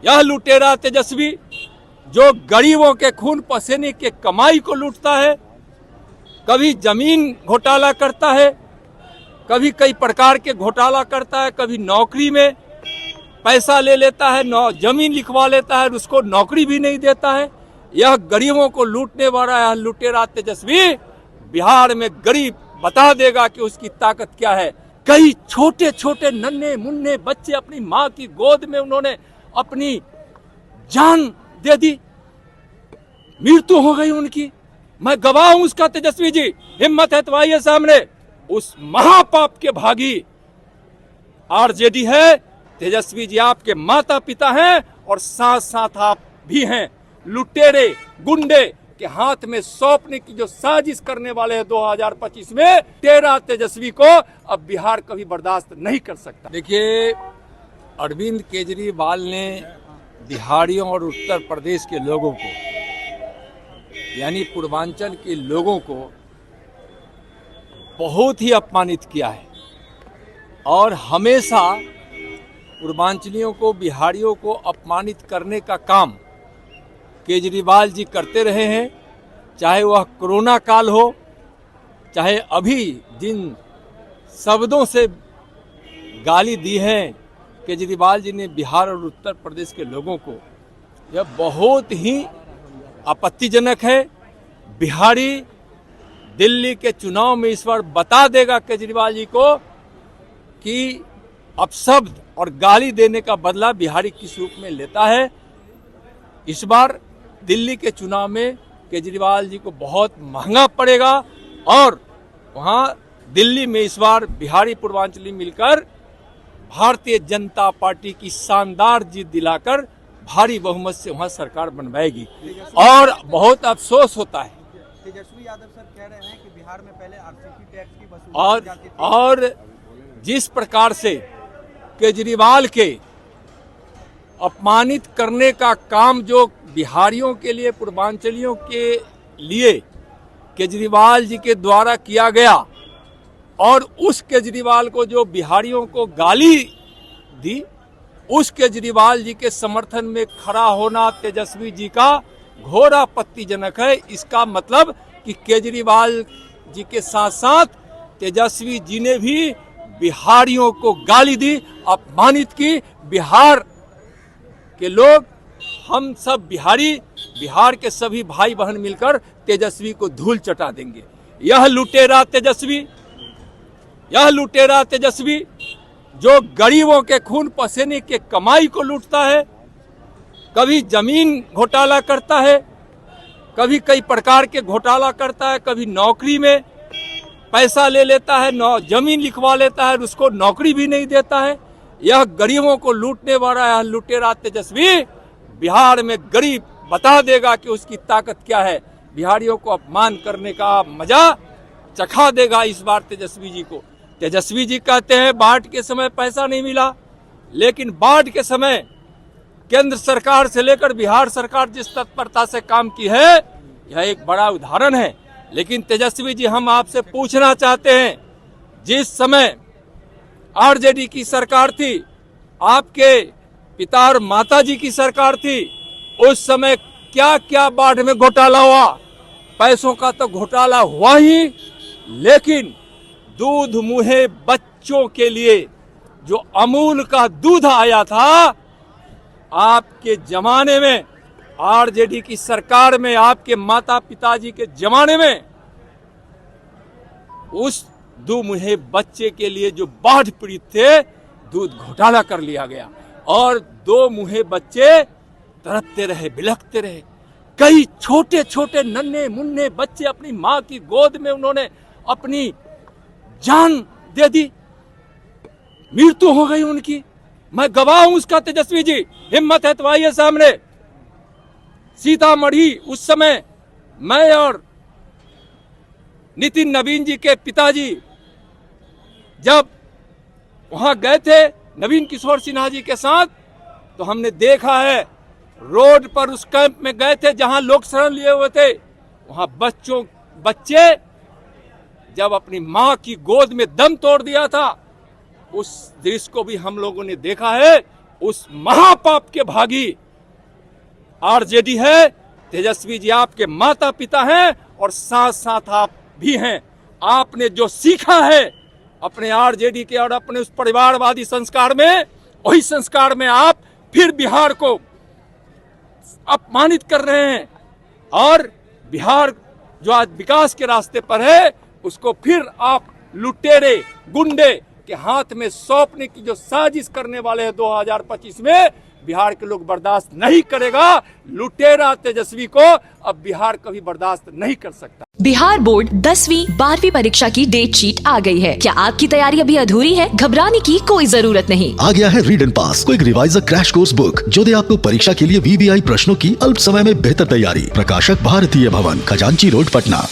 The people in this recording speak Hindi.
यह लुटेरा तेजस्वी जो गरीबों के खून पसीने के कमाई को लूटता है, कभी जमीन घोटाला करता है, कभी कई प्रकार के घोटाला करता है, कभी नौकरी में पैसा ले लेता है, जमीन लिखवा लेता है, उसको नौकरी भी नहीं देता है। यह गरीबों को लूटने वाला यह लुटेरा तेजस्वी बिहार में गरीब बता देगा कि उसकी ताकत क्या है। कई छोटे छोटे नन्हे मुन्ने बच्चे अपनी माँ की गोद में उन्होंने अपनी जान दे दी, मृत्यु हो गई उनकी। मैं गवाह हूं उसका। तेजस्वी जी, हिम्मत है तो आइए सामने। उस महापाप के भागी आरजेडी है। तेजस्वी जी आपके माता पिता हैं और साथ साथ आप भी हैं। लुटेरे गुंडे के हाथ में सौंपने की जो साजिश करने वाले हैं 2025 में, तेरा तेजस्वी को अब बिहार कभी बर्दाश्त नहीं कर सकता। देखिए, अरविंद केजरीवाल ने बिहारियों और उत्तर प्रदेश के लोगों को, यानी पूर्वांचल के लोगों को बहुत ही अपमानित किया है और हमेशा पूर्वांचलियों को, बिहारियों को अपमानित करने का काम केजरीवाल जी करते रहे हैं। चाहे वह कोरोना काल हो, चाहे अभी जिन शब्दों से गाली दी है केजरीवाल जी ने बिहार और उत्तर प्रदेश के लोगों को, यह बहुत ही आपत्तिजनक है। बिहारी दिल्ली के चुनाव में इस बार बता देगा केजरीवाल जी को कि अपशब्द और गाली देने का बदला बिहारी किस रूप में लेता है। इस बार दिल्ली के चुनाव में केजरीवाल जी को बहुत महंगा पड़ेगा और वहां दिल्ली में इस बार बिहारी पूर्वांचली मिलकर भारतीय जनता पार्टी की शानदार जीत दिलाकर भारी बहुमत से वहां सरकार बनवाएगी। और बहुत अफसोस होता है, तेजस्वी यादव सर कह रहे हैं कि बिहार में पहले आरसीपी टैक्स की वसूली की जाती थी और जिस प्रकार से केजरीवाल के अपमानित करने का काम जो बिहारियों के लिए, पूर्वांचलियों के लिए केजरीवाल जी के द्वारा किया गया, और उस केजरीवाल को जो बिहारियों को गाली दी, उस केजरीवाल जी के समर्थन में खड़ा होना तेजस्वी जी का घोर आपत्तिजनक है। इसका मतलब कि केजरीवाल जी के साथ साथ तेजस्वी जी ने भी बिहारियों को गाली दी, अपमानित की। बिहार के लोग, हम सब बिहारी, बिहार के सभी भाई बहन मिलकर तेजस्वी को धूल चटा देंगे। यह लुटेरा तेजस्वी जो गरीबों के खून पसीने के कमाई को लूटता है, कभी जमीन घोटाला करता है, कभी कई प्रकार के घोटाला करता है, कभी नौकरी में पैसा ले लेता है, जमीन लिखवा लेता है, उसको नौकरी भी नहीं देता है। यह गरीबों को लूटने वाला यह लुटेरा तेजस्वी बिहार में गरीब बता देगा कि उसकी ताकत क्या है। बिहारियों को अपमान करने का मजा चखा देगा इस बार तेजस्वी जी को। तेजस्वी जी कहते हैं बाढ़ के समय पैसा नहीं मिला, लेकिन बाढ़ के समय केंद्र सरकार से लेकर बिहार सरकार जिस तत्परता से काम की है, यह एक बड़ा उदाहरण है। लेकिन तेजस्वी जी, हम आपसे पूछना चाहते हैं, जिस समय आरजेडी की सरकार थी, आपके पिता और माता जी की सरकार थी, उस समय क्या क्या बाढ़ में घोटाला हुआ? पैसों का तो घोटाला हुआ ही, लेकिन दूध मुहे बच्चों के लिए जो अमूल का दूध आया था आपके जमाने में, आरजेडी की सरकार में, आपके माता पिताजी के जमाने में, उस दो मुहे बच्चे के लिए जो बाढ़ पीड़ित थे, दूध घोटाला कर लिया गया और दो मुहे बच्चे तड़पते रहे, बिलखते रहे। कई छोटे छोटे नन्हे मुन्ने बच्चे अपनी माँ की गोद में उन्होंने अपनी जान दे दी, मृत्यु हो गई उनकी। मैं गवाह हूं उसका। तेजस्वी जी, हिम्मत है तो आइए सामने। सीतामढ़ी, उस समय मैं और नितिन नवीन जी के पिताजी जब वहां गए थे नवीन किशोर सिन्हा जी के साथ, तो हमने देखा है रोड पर उस कैंप में गए थे जहां लोग शरण लिए हुए थे, वहां बच्चे जब अपनी मां की गोद में दम तोड़ दिया था, उस दृश्य को भी हम लोगों ने देखा है। उस महापाप के भागी आरजेडी है। तेजस्वी जी आपके माता पिता हैं और साथ साथ आप भी हैं। आपने जो सीखा है अपने आरजेडी के और अपने उस परिवारवादी संस्कार में, वही संस्कार में आप फिर बिहार को अपमानित कर रहे हैं और बिहार जो आज विकास के रास्ते पर है उसको फिर आप लुटेरे गुंडे के हाथ में सौंपने की जो साजिश करने वाले हैं 2025 में, बिहार के लोग बर्दाश्त नहीं करेगा। लुटेरा तेजस्वी को अब बिहार कभी बर्दाश्त नहीं कर सकता। बिहार बोर्ड 10वीं 12वीं परीक्षा की डेट शीट आ गई है। क्या आपकी तैयारी अभी अधूरी है? घबराने की कोई जरूरत नहीं। आ गया है read and pass quick revisor crash course book जो दे आपको परीक्षा के लिए VVI प्रश्नों की अल्प समय में बेहतर तैयारी। प्रकाशक भारतीय भवन, खजांची रोड, पटना।